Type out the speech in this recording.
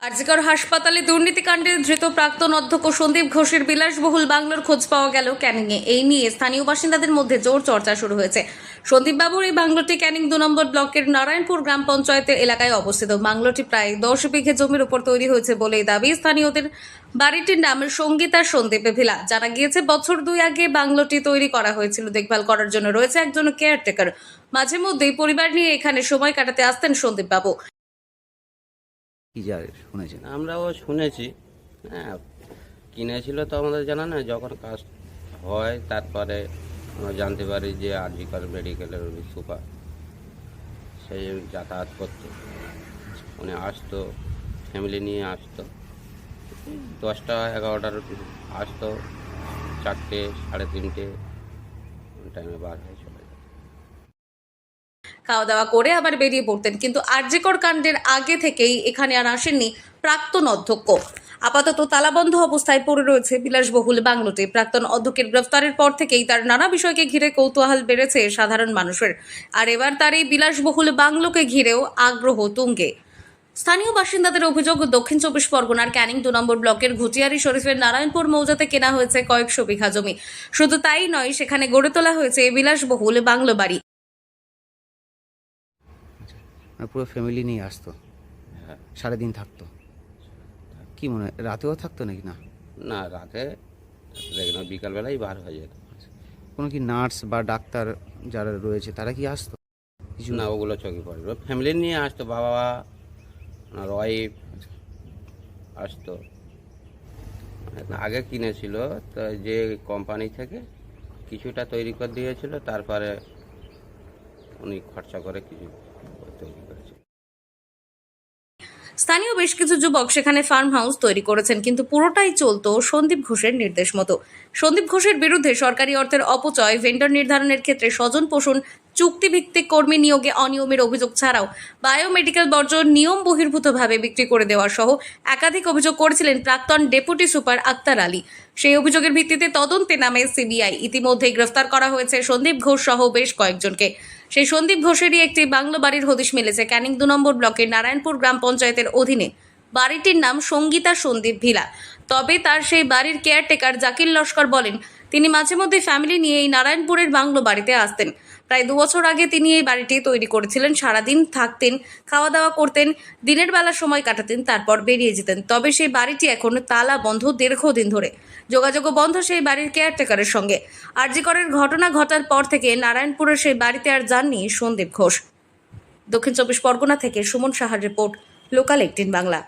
আরজিকর হাসপাতালে দুর্নীতিকাণ্ডে ধৃত প্রাক্তন অধ্যক্ষ সন্দীপ ঘোষের বিলাসবহুল বাংলোর খোঁজ পাওয়া গেল ক্যানিংয়ে। এই নিয়ে স্থানীয় বাসিন্দাদের মধ্যে জোর চর্চা শুরু হয়েছে। সন্দীপ বাবুর এই বাংলোটি ক্যানিং 2 নম্বর ব্লকের নারায়ণপুর গ্রাম পঞ্চায়েতের এলাকায় অবস্থিত। বাংলোটি প্রায় 10 বিঘে জমির উপর তৈরি হয়েছে বলেই দাবি স্থানীয়দের। বাড়িটির নাম সঙ্গীতা সন্দীপ ভিলা। জানা গিয়েছে বছর 2 আগে বাংলোটি তৈরি করা হয়েছিল। দেখভাল করার জন্য রয়েছে একজন কেয়ারটেকার। মাঝে মধ্যেই পরিবার নিয়ে এখানে সময় কাটাতে আসতেন সন্দীপ বাবু। কি যা শুনেছেন? আমরাও শুনেছি। হ্যাঁ, কিনেছিল তো আমাদের জানা না। যখন কাজ হয় তারপরে আমরা জানতে পারি যে আরজিকর মেডিকেলের উনি সুপার, সেই যাতায়াত করতো। উনি আসতো, ফ্যামিলি নিয়ে আসতো, 10টা 11টার আসতো, 4টে 3:30 টাইমে বার হয়ে চলে যায়। খাওয়া দাওয়া করে আবার বেরিয়ে পড়তেন, কিন্তু আরজিকর কাণ্ডের আগে থেকেই এখানে আর আসেননি প্রাক্তন অধ্যক্ষ। আপাতত তালাবন্ধ অবস্থায় পড়ে রয়েছে বিলাসবহুল বাংলোটি। প্রাক্তন অধ্যক্ষের গ্রেফতারের পর থেকেই তার নানা বিষয়কে ঘিরে কৌতূহল বেড়েছে সাধারণ মানুষের। আর এবার তার এই বিলাসবহুল বাংলোকে ঘিরেও আগ্রহ তুঙ্গে। স্থানীয় বাসিন্দাদের অভিযোগ, দক্ষিণ 24 পরগনার ক্যানিং 2 নম্বর ব্লকের ঘুটিয়ারি শরীফের নারায়ণপুর মৌজাতে কেনা হয়েছে কয়েকশো বিঘা জমি। শুধু তাই নয়, সেখানে গড়ে তোলা হয়েছে বিলাসবহুল বাংলো বাড়ি। পুরো ফ্যামিলি নিয়ে আসতো, হ্যাঁ, সারাদিন থাকতো। কি মনে হয় রাতেও থাকতো নাকি? না, না রাতে দেখি না, বিকালবেলাই বার হয়ে যেত। কোনো কি নার্স বা ডাক্তার যারা রয়েছে তারা কি আসতো? কিছু না, ওগুলো চোখে পড়ে। ফ্যামিলি নিয়ে আসতো, বাবা আর ওয়াইফ আসতো। আগে কিনেছিল তো, যে কোম্পানি থেকে কিছুটা তৈরি করে দিয়েছিল, তারপরে উনি খরচা করে কিছু তৈরি করেছে। স্থানীয় বেশ কিছু যুবক সেখানে ফার্ম হাউস তৈরি করেছেন, কিন্তু পুরোটাই চলতো সন্দীপ ঘোষের নির্দেশ মতো। সন্দীপ ঘোষের বিরুদ্ধে সরকারি অর্থের অপচয়, ভেন্ডর নির্ধারণের ক্ষেত্রে স্বজন পোষণ, চুক্তিভিত্তিক কর্মী নিয়োগে অনিয়মের অভিযোগ ছাড়াও বায়োমেডিকেল বর্জ্য নিয়ম বহির্ভূতভাবে বিক্রি করে দেওয়া সহ একাধিক অভিযোগ করেছিলেন প্রাক্তন ডেপুটি সুপার আক্তার আলী। সেই অভিযোগের ভিত্তিতে তদন্তে নামে সিবিআই। ইতিমধ্যেই গ্রেফতার করা হয়েছে সন্দীপ ঘোষ সহ বেশ কয়েকজনকে। সেই সন্দীপ ঘোষেরই একটি বাংলো বাড়ির হদিশ মিলেছে ক্যানিং 2 নম্বর ব্লকের নারায়ণপুর গ্রাম পঞ্চায়েতের অধীনে। বাড়িটির নাম সঙ্গীতা সন্দীপ ভিলা। তবে তার সেই বাড়ির কেয়ারটেকার জাকির লস্কর বলেন, তিনি মাঝে মধ্যে ফ্যামিলি নিয়ে এই নারায়ণপুরের বাংলো বাড়িতে আসতেন। প্রায় 2 বছর আগে তিনি এই বাড়িটি তৈরি করেছিলেন। সারাদিন থাকতেন, খাওয়া দাওয়া করতেন, দিনের বেলা সময় কাটাতেন, তারপর বেরিয়ে যেতেন। তবে সেই বাড়িটি এখন তালা বন্ধ দীর্ঘদিন ধরে। যোগাযোগও বন্ধ সেই বাড়ির কেয়ারটেকারের সঙ্গে। আরজিকরের ঘটনা ঘটার পর থেকে নারায়ণপুরের সেই বাড়িতে আর যাননি সন্দীপ ঘোষ। দক্ষিণ 24 পরগনা থেকে সুমন সাহার রিপোর্ট, লোকাল 18 বাংলা।